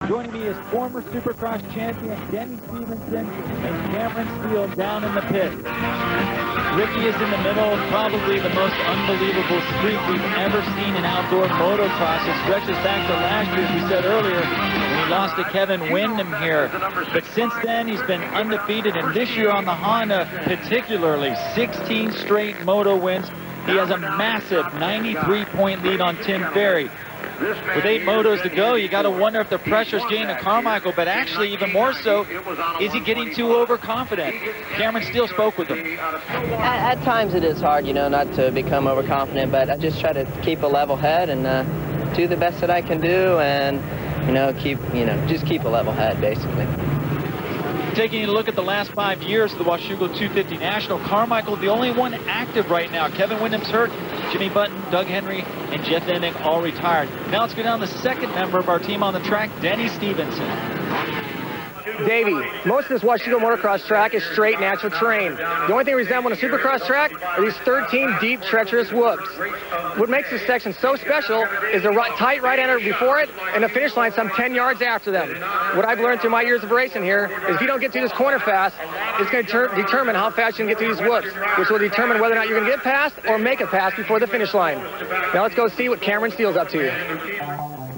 Joining me is former Supercross champion Denny Stevenson and Cameron Steele down in the pit. Ricky is in the middle of probably the most unbelievable streak we've ever seen in outdoor motocross. It stretches back to last year, as we said earlier, when he lost to Kevin Windham here. But since then, he's been undefeated, and this year on the Honda particularly, 16 straight moto wins. He has a massive 93-point lead on Tim Ferry. With 8 motos to go, you got to wonder if the pressure's getting to Carmichael, but actually even more so, is he getting too overconfident? Cameron Steele spoke with him. At times it is hard, you know, not to become overconfident, but I just try to keep a level head and do the best that I can do, and just keep a level head, basically. Taking a look at the last 5 years of the Washougal 250 National, Carmichael, the only one active right now. Kevin Windham's hurt, Jimmy Button, Doug Henry, and Jeff Ennick all retired. Now let's go down the second member of our team on the track, Denny Stevenson. Davey, most of this Washougal motocross track is straight natural terrain. The only thing resembling a supercross track are these 13 deep, treacherous whoops. What makes this section so special is the tight right-hander before it and the finish line some 10 yards after them. What I've learned through my years of racing here is if you don't get through this corner fast, it's going to determine how fast you can get through these whoops, which will determine whether or not you're going to get past or make it past before the finish line. Now let's go see what Cameron Steele's up to.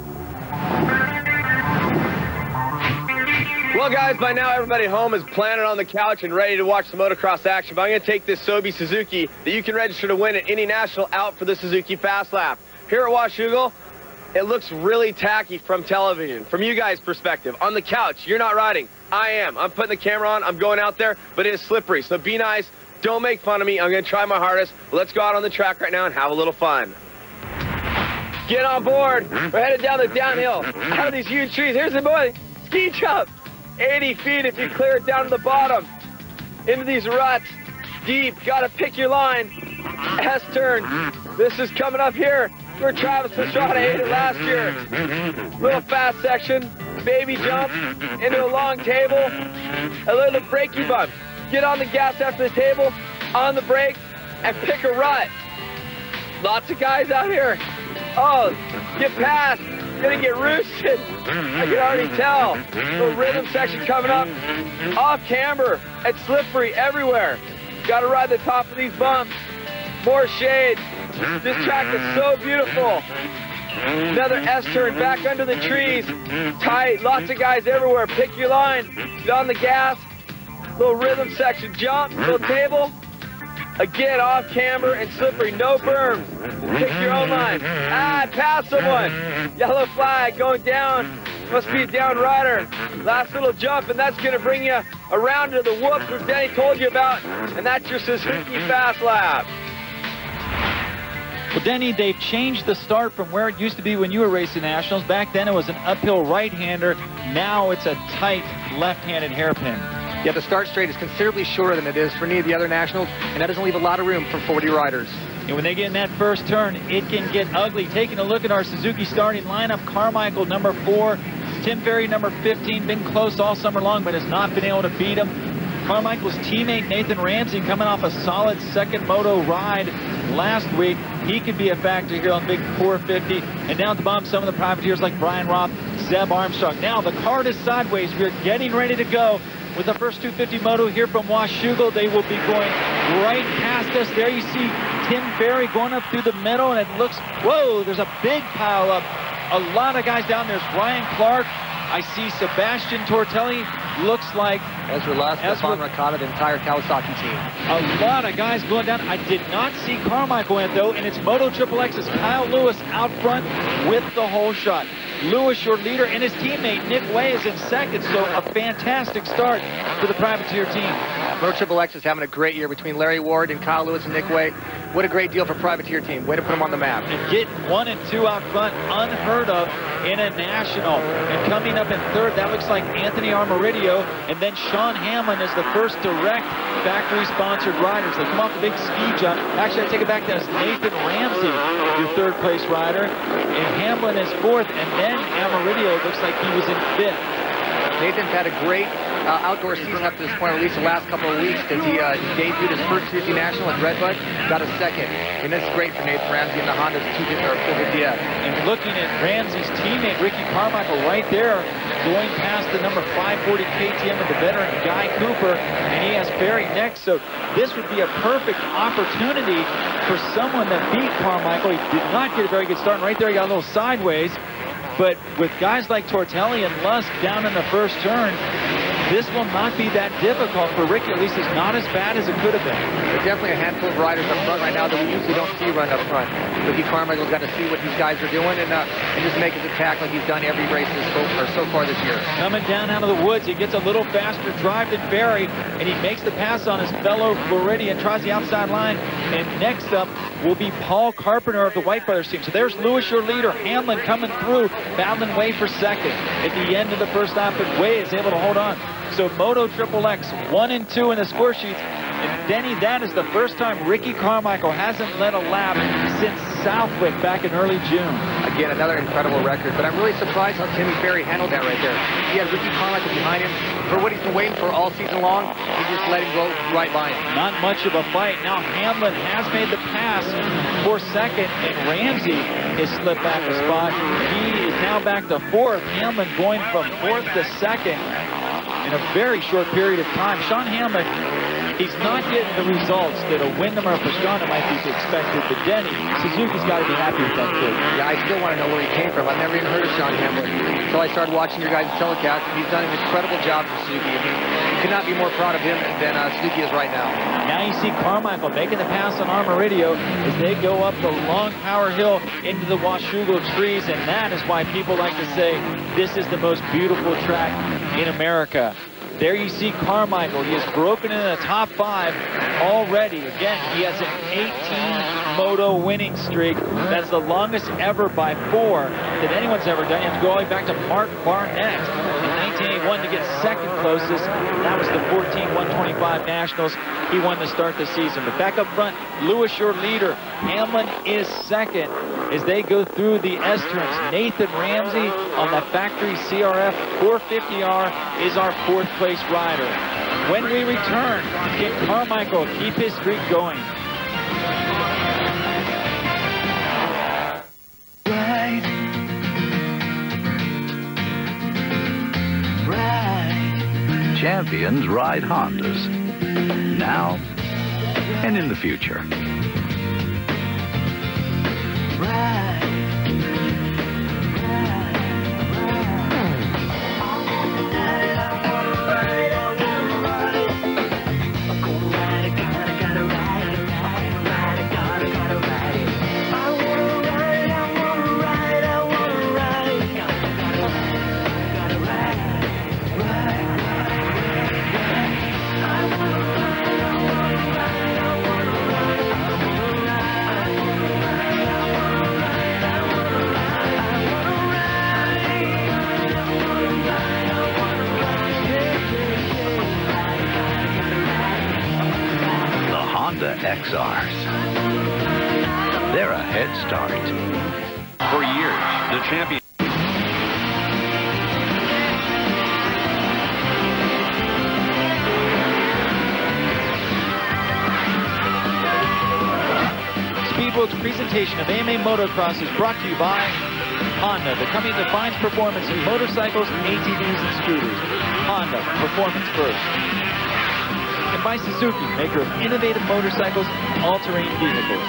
Well, guys, by now everybody at home is planted on the couch and ready to watch the motocross action. But I'm going to take this Sobe Suzuki that you can register to win at any national out for the Suzuki Fast Lap. Here at Washougal, it looks really tacky from television. From you guys' perspective, on the couch, you're not riding. I am. I'm putting the camera on. I'm going out there, but it is slippery. So be nice. Don't make fun of me. I'm going to try my hardest. Let's go out on the track right now and have a little fun. Get on board. We're headed down the downhill. Out of these huge trees. Here's the boy. Ski jump. 80 feet if you clear it down to the bottom. Into these ruts. Deep. Got to pick your line. S-turn. This is coming up here where Travis Pastrana ate it last year. Little fast section. Baby jump. Into a long table. A little brakey bump. Get on the gas after the table. On the brake. And pick a rut. Lots of guys out here. Oh, get past. Gonna get roosted. I can already tell. Little rhythm section coming up. Off camber. It's slippery everywhere. Gotta ride the top of these bumps. More shade. This track is so beautiful. Another S-turn back under the trees. Tight. Lots of guys everywhere. Pick your line. Get on the gas. Little rhythm section. Jump. Little table. Again, off camber and slippery, no berms. Pick your own line. Ah, pass someone. Yellow flag going down. Must be a down rider. Last little jump, and that's going to bring you around to the whoop that Denny told you about, and that's your Suzuki Fast Lap. Well, Denny, they've changed the start from where it used to be when you were racing nationals. Back then, it was an uphill right-hander. Now it's a tight left-handed hairpin. Yeah, the start straight is considerably shorter than it is for any of the other nationals, and that doesn't leave a lot of room for 40 riders. And when they get in that first turn, it can get ugly. Taking a look at our Suzuki starting lineup, Carmichael, number 4, Tim Ferry, number 15, been close all summer long, but has not been able to beat him. Carmichael's teammate, Nathan Ramsey, coming off a solid second moto ride last week. He could be a factor here on Big 450. And down at the bottom, some of the privateers like Brian Roth, Zeb Armstrong. Now the card is sideways. We're getting ready to go. With the first 250 moto here from Washougal, they will be going right past us. There you see Tim Ferry going up through the middle, and it looks, whoa, there's a big pile up. A lot of guys down. There's Ryan Clark. I see Sebastian Tortelli. Looks like Ezra Lusk, Stefan Ricotta, the entire Kawasaki team. A lot of guys going down. I did not see Carmichael in it, though, and it's Moto XXX's Kyle Lewis out front with the whole shot. Lewis, your leader, and his teammate Nick Way is in second, so a fantastic start for the privateer team. Moto XXX is having a great year between Larry Ward and Kyle Lewis and Nick Way. What a great deal for privateer team. Way to put them on the map. And getting 1 and 2 out front, unheard of in a national. And coming up in third, that looks like Anthony Armoridio, and then Sean Hamlin is the first direct factory-sponsored riders. They come off the big ski jump. Actually, I take it back, that's Nathan Ramsey, your third-place rider. And Hamlin is fourth, and then Armoridio looks like he was in fifth. Nathan's had a great outdoor season up to this point, at least the last couple of weeks, as he debuted his first 250 National at Redbud, got a second. And that's great for Nathan Ramsey and the Honda's 450F. And looking at Ramsey's teammate, Ricky Carmichael, right there, going past the number 540 KTM of the veteran Guy Cooper, and he has Ferry next. So this would be a perfect opportunity for someone that beat Carmichael. He did not get a very good start, and right there he got a little sideways. But with guys like Tortelli and Lusk down in the first turn, this will not be that difficult for Ricky. At least it's not as bad as it could have been. There's definitely a handful of riders up front right now that we usually don't see run up front. Ricky Carmichael's got to see what these guys are doing and just make his attack like he's done every race so far this year. Coming down out of the woods, he gets a little faster drive than Ferry, and he makes the pass on his fellow Floridian, tries the outside line, and next up will be Paul Carpenter of the White Brothers team. So there's Lewis, your leader. Hamlin coming through, battling Way for second. At the end of the first lap, but Way is able to hold on. So Moto XXX 1 and 2 in the score sheets. And Denny, that is the first time Ricky Carmichael hasn't led a lap since Southwick back in early June. Again, another incredible record, but I'm really surprised how Timmy Ferry handled that right there. He had Ricky Carmichael behind him for what he's been waiting for all season long. He just let him go right by him. Not much of a fight. Now Hamlin has made the pass for second, and Ramsey has slipped back a spot. He is now back to fourth. Hamlin going from fourth to second in a very short period of time. Sean Hamlin, he's not getting the results that a Wyndham or a Pastrana might be expected, but Denny, Suzuki's got to be happy with that kid. Yeah, I still want to know where he came from. I've never even heard of Sean Hamlin until I started watching your guys' telecast. He's done an incredible job for Suzuki. I mean, you could not be more proud of him than Suzuki is right now. Now you see Carmichael making the pass on Armoridio as they go up the long power hill into the Washougal trees, and that is why people like to say this is the most beautiful track in America. There you see Carmichael. He has broken into the top 5 already. Again, he has an 18 moto winning streak. That's the longest ever by 4 that anyone's ever done. You have to go all the way back to Mark Barnett in 1981 to get second closest. That was the 14-125 Nationals. He won to start the season. But back up front, Lewis, your leader. Hamlin is second as they go through the S-turns. Nathan Ramsey on the factory CRF 450R is our 4th place rider. When we return, can Carmichael keep his streak going? Champions ride Hondas, now and in the future. XRs. They're a head start. For years, the champion. Speedboat's presentation of AMA Motocross is brought to you by Honda, the company that defines performance in motorcycles, ATVs, and scooters. Honda, performance first. And by Suzuki, maker of innovative motorcycles and all-terrain vehicles.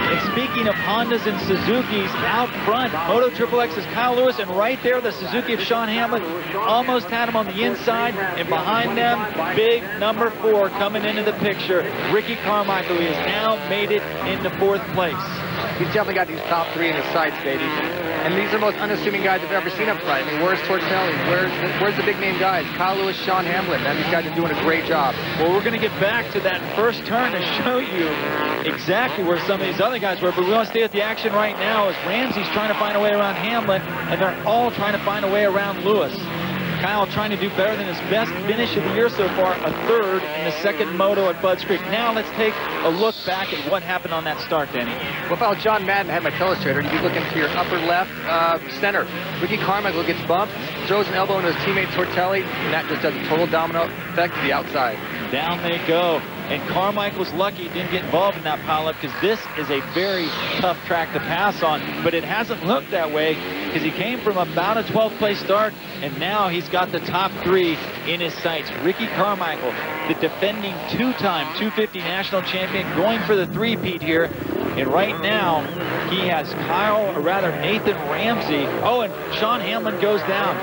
And speaking of Hondas and Suzukis, out front, Moto XXX's Kyle Lewis, and right there, the Suzuki of Sean Hamlin almost had him on the inside, and behind them, big number 4 coming into the picture, Ricky Carmichael. He has now made it into 4th place. He's definitely got these top 3 in his sights, baby. And these are the most unassuming guys I've ever seen up front. I mean, where's Tortelli? Where's the big name guys? Kyle Lewis, Sean Hamlin. Man, these guys are doing a great job. Well, we're going to get back to that first turn to show you exactly where some of these other guys were, but we want to stay at the action right now as Ramsey's trying to find a way around Hamlin, and they're all trying to find a way around Lewis. Kyle trying to do better than his best finish of the year so far, a 3rd in the 2nd moto at Budds Creek. Now let's take a look back at what happened on that start, Danny. Well, if I was John Madden, had my telestrator, you'd be looking to your upper left center. Ricky Carmichael gets bumped, throws an elbow into his teammate Tortelli, and that just does a total domino effect to the outside. Down they go. And Carmichael's lucky he didn't get involved in that pileup because this is a very tough track to pass on. But it hasn't looked that way because he came from about a 12th place start, and now he's got the top 3 in his sights. Ricky Carmichael, the defending 2-time 250 national champion, going for the three-peat here. And right now, he has Nathan Ramsey. Oh, and Sean Hamlin goes down.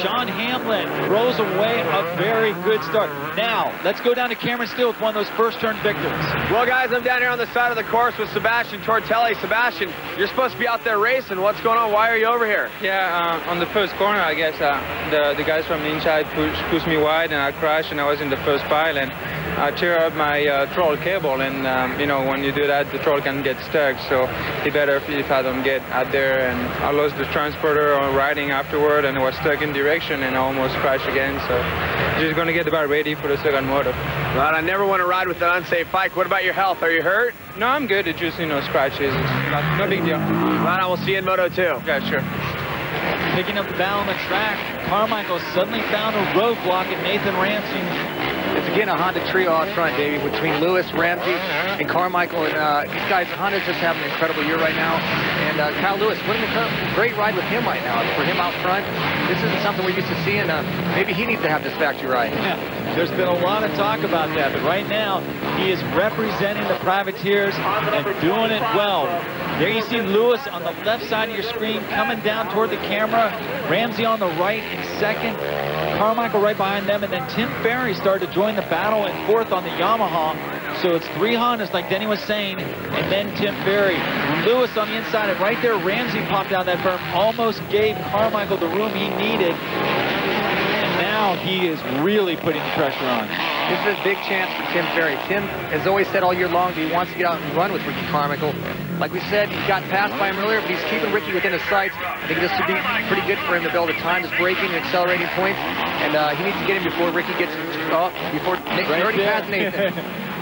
Sean Hamlin throws away a very good start. Now, let's go down to Cameron Steele with one of those first turn victories. Well, guys, I'm down here on the side of the course with Sebastian Tortelli. Sebastian, you're supposed to be out there racing. What's going on? Why are you over here? Yeah, on the first corner, I guess, the guys from the inside pushed me wide, and I crashed, and I was in the first pile, and I tear up my troll cable, and, you know, when you do that, the troll can get stuck, so it's better if I don't get out there. And I lost the transporter on riding afterward, and I was stuck in direction, and I almost crashed again, so just going to get about ready for the second moto. Well, I never want to ride with an unsafe bike. What about your health? Are you hurt? No, I'm good. It's just, you know, scratches. It's no big deal. Right on, we'll see you in Moto 2. Yeah, sure. Picking up the battle on the track, Carmichael suddenly found a roadblock at Nathan Ramsey. It's again a Honda trio out front, Davey, between Lewis, Ramsey, and Carmichael. And these guys, Honda's just having an incredible year right now. And Kyle Lewis, what a great ride with him right now. For him out front, this isn't something we're used to seeing. Maybe he needs to have this factory ride. Yeah, there's been a lot of talk about that, but right now he is representing the privateers and doing it well. There you see Lewis on the left side of your screen coming down toward the camera. Ramsey on the right in second. Carmichael right behind them, and then Tim Ferry started to join the battle in fourth on the Yamaha. So it's 3 Hondas, like Denny was saying, and then Tim Ferry. Lewis on the inside, and right there, Ramsey popped out that berm, almost gave Carmichael the room he needed. And now he is really putting the pressure on. This is a big chance for Tim Ferry. Tim has always said all year long that he wants to get out and run with Ricky Carmichael. Like we said, he got passed by him earlier, but he's keeping Ricky within his sights. I think this would be pretty good for him to be able to time his braking and accelerating points. And he needs to get him before Ricky gets before Nathan. Right, already passed Nathan.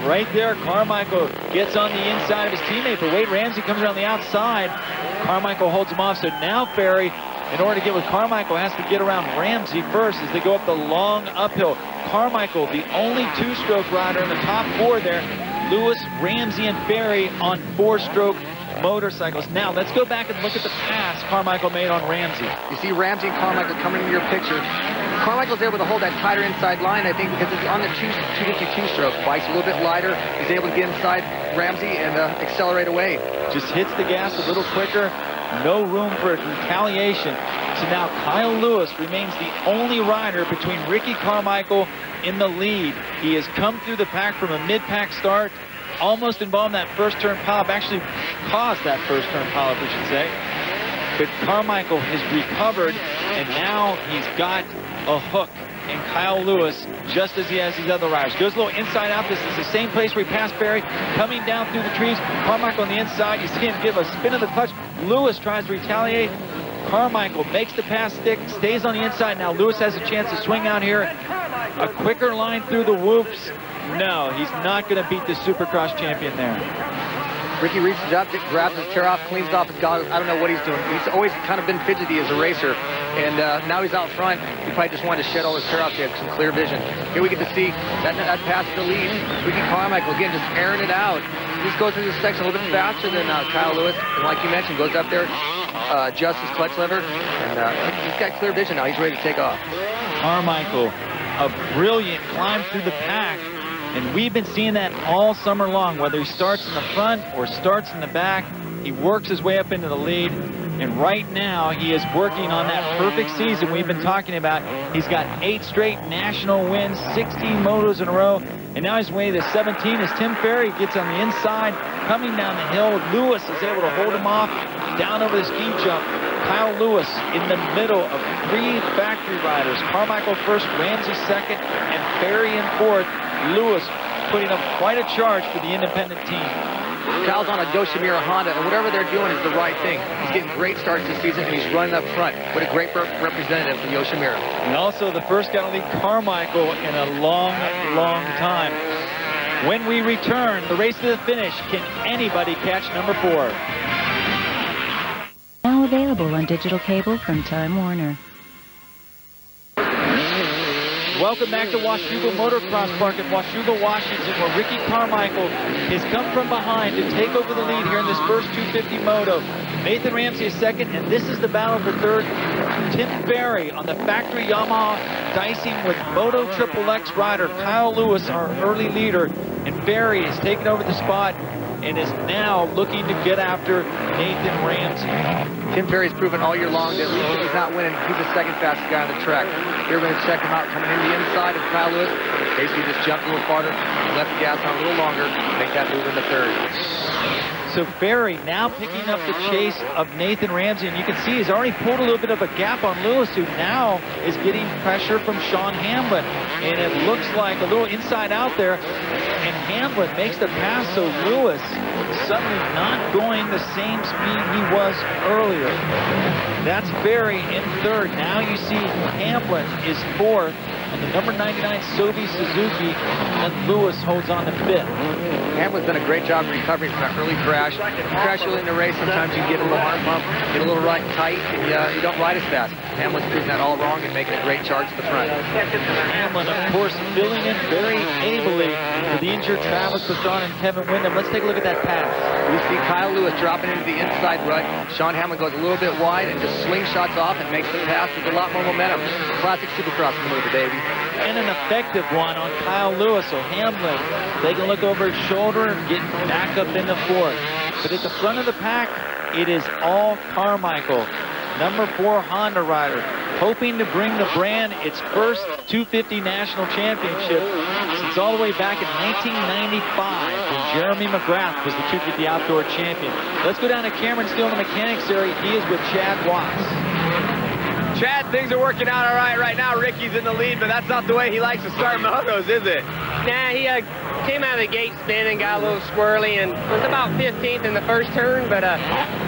Right there, Carmichael gets on the inside of his teammate, but Wade Ramsey comes around the outside. Carmichael holds him off, so now Ferry, in order to get with Carmichael, has to get around Ramsey first as they go up the long uphill. Carmichael, the only two-stroke rider in the top 4 there. Lewis, Ramsey, and Ferry on 4-stroke motorcycles. Now, let's go back and look at the pass Carmichael made on Ramsey. You see Ramsey and Carmichael coming into your picture. Carmichael's able to hold that tighter inside line, I think, because it's on the 252-stroke. Bike's a little bit lighter. He's able to get inside Ramsey and accelerate away. Just hits the gas a little quicker. No room for retaliation. So now Kyle Lewis remains the only rider between Ricky Carmichael in the lead. He has come through the pack from a mid-pack start, almost involved in that first turn pileup, actually caused that first turn pileup, we should say. But Carmichael has recovered, and now he's got a hook in Kyle Lewis, just as he has these other riders. Goes a little inside out. This is the same place where he passed Ferry, coming down through the trees. Carmichael on the inside. You see him give a spin of the clutch. Lewis tries to retaliate. Carmichael makes the pass stick, stays on the inside. Now Lewis has a chance to swing out here. A quicker line through the whoops. No, he's not going to beat the Supercross champion there. Ricky reaches up, grabs his tear off, cleans off his goggles. I don't know what he's doing. He's always kind of been fidgety as a racer. And now he's out front. He probably just wanted to shed all his tear off so he had some clear vision. Here we get to see that pass to the lead. Ricky Carmichael, again, just airing it out. He just goes through this section a little bit faster than Kyle Lewis. And like you mentioned, goes up there, adjusts his clutch lever. And he's got clear vision now. He's ready to take off. Carmichael, a brilliant climb through the pack. And we've been seeing that all summer long, whether he starts in the front or starts in the back. He works his way up into the lead. And right now, he is working on that perfect season we've been talking about. He's got 8 straight national wins, 16 motos in a row. And now he's way to 17 as Tim Ferry gets on the inside, coming down the hill. Lewis is able to hold him off down over the ski jump. Kyle Lewis in the middle of 3 factory riders. Carmichael first, Ramsey second, and Ferry in fourth. Lewis putting up quite a charge for the independent team. Kyle's on a Yoshimura Honda, and whatever they're doing is the right thing. He's getting great starts this season, and he's running up front. What a great representative for Yoshimura. And also the first guy to lead Carmichael in a long, long time. When we return, the race to the finish, can anybody catch number 4? Now available on digital cable from Time Warner. Welcome back to Washougal Motocross Park in Washougal, Washington, where Ricky Carmichael has come from behind to take over the lead here in this first 250 moto. Nathan Ramsey is second, and this is the battle for third. Tim Berry on the factory Yamaha dicing with Moto XXX rider Kyle Lewis, our early leader, and Berry has taken over the spot and is now looking to get after Nathan Ramsey. Tim Berry's proven all year long that at least if he's not winning, he's the second fastest guy on the track. Here we're going to check him out coming in the inside of Kyle Lewis. Basically just jumped a little farther, left the gas on a little longer, make that move in the third. So Berry now picking up the chase of Nathan Ramsey, and you can see he's already pulled a little bit of a gap on Lewis, who now is getting pressure from Sean Hamlin. And it looks like a little inside out there, and Hamlin makes the pass, so Lewis suddenly not going the same speed he was earlier. That's Berry in third. Now you see Hamlin is fourth on the number 99 Sobi Suzuki, and Lewis holds on to fifth. Hamlin's done a great job recovering from that early crash. You crash early in the race, sometimes you get a little arm bump, get a little right tight, and you don't ride as fast. Hamlin's proving that all wrong and making a great charge to the front. Hamlin, of course, filling in very ably for the injured Travis Pastrana and Kevin Windham. Let's take a look at that pass. We see Kyle Lewis dropping into the inside rut. Sean Hamlin goes a little bit wide and just slingshots off and makes the pass with a lot more momentum. Classic Supercross maneuver, baby. And an effective one on Kyle Lewis. So Hamlin taking a look over his shoulder and getting back up in the fourth. But at the front of the pack, it is all Carmichael, number 4 Honda rider, hoping to bring the brand its first 250 national championship since all the way back in 1995 when Jeremy McGrath was the 250 outdoor champion. Let's go down to Cameron Steele in the mechanics area. He is with Chad Watts. Chad, things are working out all right now. Ricky's in the lead, but that's not the way he likes to start motos, is it? Nah, he came out of the gate spinning, got a little squirrely, and was about 15th in the first turn, but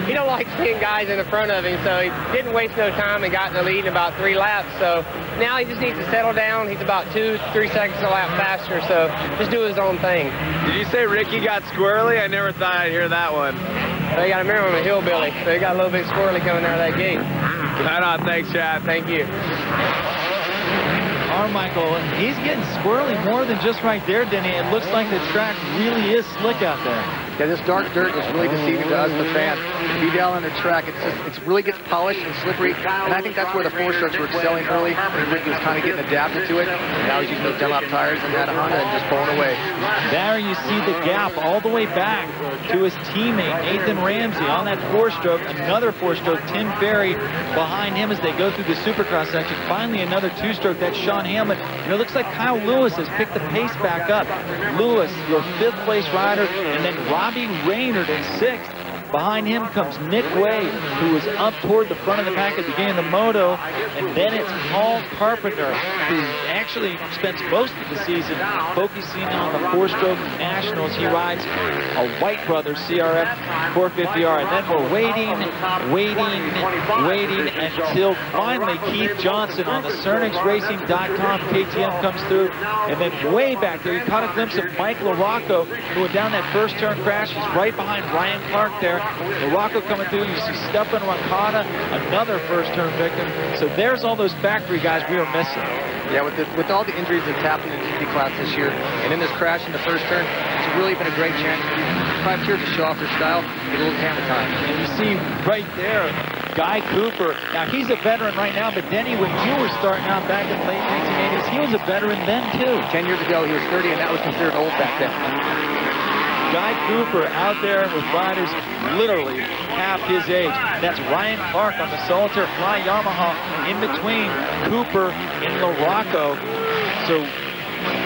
he don't like seeing guys in the front of him, so he didn't waste no time and got in the lead in about 3 laps. So now he just needs to settle down. He's about 2-3 seconds a lap faster, so just do his own thing. Did you say Ricky got squirrely? I never thought I'd hear that one. So you got to remember, I'm a hillbilly, so he got a little bit squirrely coming out of that gate. Right on, thanks, Chad. Thank you. Carmichael, he's getting squirrely more than just right there, Denny. It looks like the track really is slick out there. Yeah, this dark dirt is really deceiving to us, the fans. If you down on the track, it really gets polished and slippery, and I think that's where the 4-strokes were excelling early. And Ricky was kind of getting adapted to it, and now he's using those Dunlop tires and had a Honda and just pulling away. There you see the gap all the way back to his teammate, Nathan Ramsey, on that 4-stroke. Another 4-stroke, Tim Berry behind him as they go through the Supercross section. Finally, another 2-stroke, that's Sean Hamlin. And it looks like Kyle Lewis has picked the pace back up. Lewis, your 5th place rider, and then Robbie Raynard in 6th. Behind him comes Nick Wade, who was up toward the front of the pack at the beginning of the moto. And then it's Paul Carpenter, who actually spends most of the season focusing on the 4-stroke nationals. He rides a White Brothers CRF 450R. And then we're waiting until finally Keith Johnson on the CernixRacing.com KTM comes through. And then way back there, you caught a glimpse of Mike LaRocco, who went down that first turn crash. He's right behind Ryan Clark there. LaRocco coming through. You see Stefan Rancada, another first-turn victim. So there's all those factory guys we were missing. Yeah, with all the injuries that's happened in the GP class this year, and in this crash in the first turn, it's really been a great chance for these privateers to show off their style, get a little camera time. And you see right there, Guy Cooper. Now, he's a veteran right now, but Denny, when you were starting out back in the late 1980s, he was a veteran then, too. 10 years ago, he was 30, and that was considered old back then. Guy Cooper out there with riders literally half his age. That's Ryan Clark on the Solitaire Fly Yamaha in between Cooper and LaRocco. So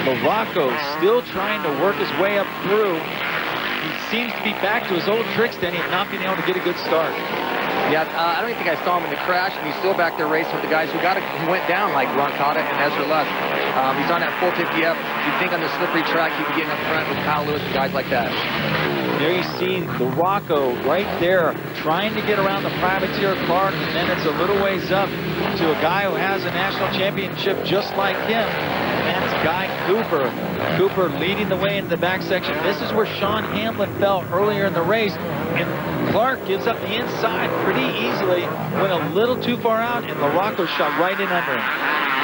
LaRocco still trying to work his way up through. He seems to be back to his old tricks, Denny, of not being able to get a good start. Yeah, I don't even think I saw him in the crash, and he's still back there racing with the guys who went down, like Rancada and Ezra Lutz. He's on that 450F. You'd think on the slippery track he'd be getting up front with Kyle Lewis and guys like that. There you see LaRocco right there trying to get around the privateer Clark, and then it's a little ways up to a guy who has a national championship just like him. And that's Guy Cooper. Cooper leading the way into the back section. This is where Sean Hamlin fell earlier in the race. And Clark gives up the inside pretty easily, went a little too far out, and LaRocco shot right in under him.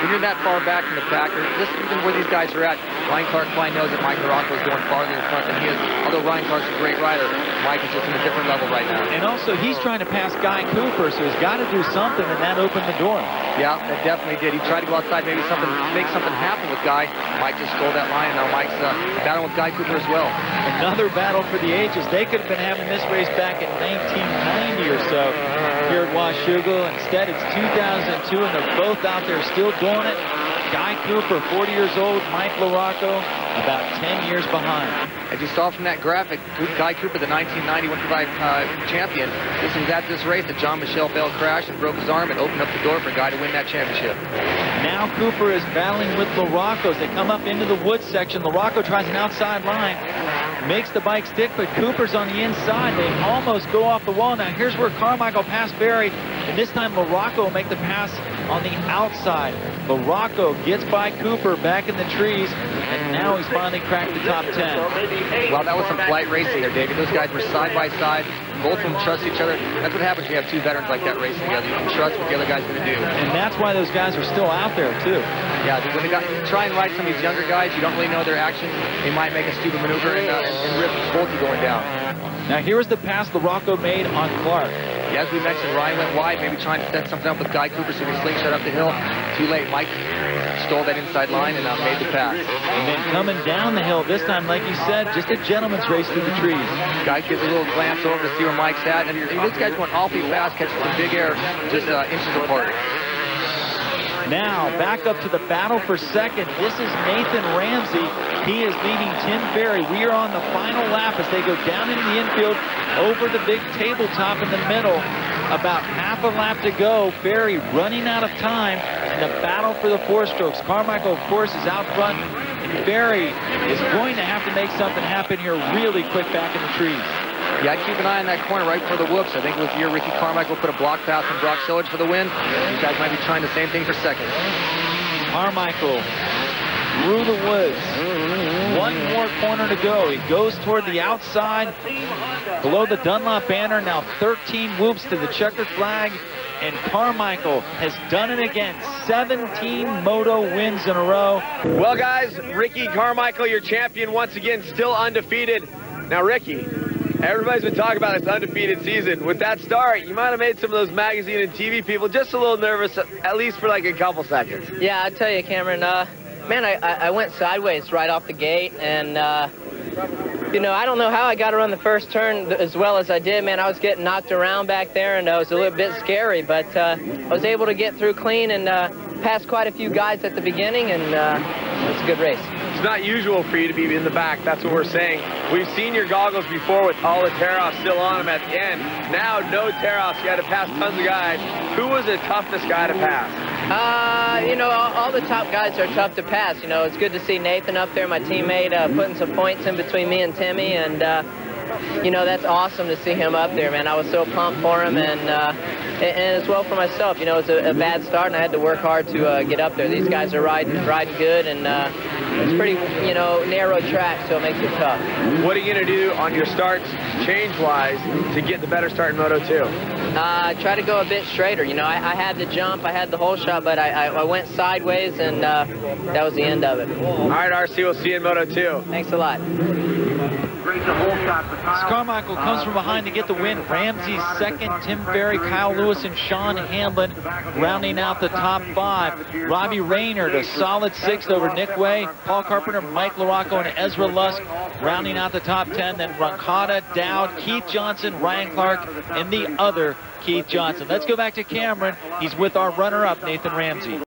when you're that far back from the pack, this even where these guys are at, Ryan Clark probably knows that Mike Morocco is going farther in front than he is. Although Ryan Clark's a great rider, Mike is just in a different level right now. And also, he's trying to pass Guy Cooper, so he's got to do something, and that opened the door. Yeah, that definitely did. He tried to go outside, maybe make something happen with Guy. Mike just stole that line, and now Mike's battling with Guy Cooper as well. Another battle for the ages. They could have been having this race back in 1990 or so here at Washougal. Instead, it's 2002, and they're both out there still doing it. Guy Cooper, 40 years old. Mike Morocco, about 10 years behind. As you saw from that graphic, Guy Cooper, the 1990 Winter champion, this was at this race that John Michelle Bell crashed and broke his arm and opened up the door for Guy to win that championship. Now Cooper is battling with Morocco as they come up into the woods section. Morocco tries an outside line, makes the bike stick, but Cooper's on the inside. They almost go off the wall. Now here's where Carmichael passed Barry, and this time Morocco will make the pass on the outside. Morocco gets by Cooper back in the trees, and now he's finally cracked the top 10. Well, that was some flight racing there, David. Those guys were side by side. Both of them trust each other. That's what happens when you have two veterans like that racing together. You can trust what the other guy's going to do. And that's why those guys are still out there, too. Yeah, when the guy, you try and ride some of these younger guys, you don't really know their actions. They might make a stupid maneuver and rip both you going down. Now here's the pass Morocco made on Clark. Yeah, as we mentioned, Ryan went wide, maybe trying to set something up with Guy Cooper, so he slingshot up the hill. Too late. Mike stole that inside line and made the pass. And then coming down the hill, this time, like you said, just a gentleman's race through the trees. Guy gives a little glance over to see where Mike's at, and this guy's going awfully fast, catching some big air just inches apart. Now, back up to the battle for second. This is Nathan Ramsey. He is leading Tim Ferry. We are on the final lap as they go down into the infield over the big tabletop in the middle. About half a lap to go. Ferry running out of time in the battle for the four strokes. Carmichael, of course, is out front. And Ferry is going to have to make something happen here really quick back in the trees. Yeah, I'd keep an eye on that corner right before the whoops. I think it was the year Ricky Carmichael put a block pass from Brock Sillage for the win. These guys might be trying the same thing for second. Carmichael through the woods. One more corner to go. He goes toward the outside below the Dunlop banner. Now 13 whoops to the checkered flag. And Carmichael has done it again. 17 moto wins in a row. Well, guys, Ricky Carmichael, your champion once again, still undefeated. Now, Ricky, everybody's been talking about this undefeated season. With that start, you might have made some of those magazine and TV people just a little nervous, at least for like a couple seconds. Yeah, I tell you, Cameron, man, I went sideways right off the gate, and you know, I don't know how I got to run the first turn as well as I did, man. I was getting knocked around back there, and it was a little bit scary, but I was able to get through clean and pass quite a few guys at the beginning, and it was a good race. It's not usual for you to be in the back. That's what we're saying. We've seen your goggles before with all the tear-offs still on them at the end. Now, no tear-offs. You had to pass tons of guys. Who was the toughest guy to pass? You know, all the top guys are tough to pass. You know, it's good to see Nathan up there, my teammate, putting some points in between me and Timmy, and you know, that's awesome to see him up there, man. I was so pumped for him, and as well for myself. You know, it was a bad start, and I had to work hard to get up there. These guys are riding good, and it's pretty, you know, narrow track, so it makes it tough. What are you going to do on your starts, change-wise, to get the better start in Moto 2? Try to go a bit straighter. You know, I had the jump, I had the whole shot, but I went sideways, and that was the end of it. All right, RC, we'll see you in Moto 2. Thanks a lot. Carmichael comes from behind to get the win. Ramsey second, Tim Ferry, Kyle Lewis, and Sean Hamlin rounding out the top 5. Robbie Raynard, a solid 6th over Nick Way. Paul Carpenter, Mike Morocco, and Ezra Lusk rounding out the top 10. Then Roncada, Dowd, Keith Johnson, Ryan Clark, and the other Keith Johnson. Let's go back to Cameron. He's with our runner-up, Nathan Ramsey.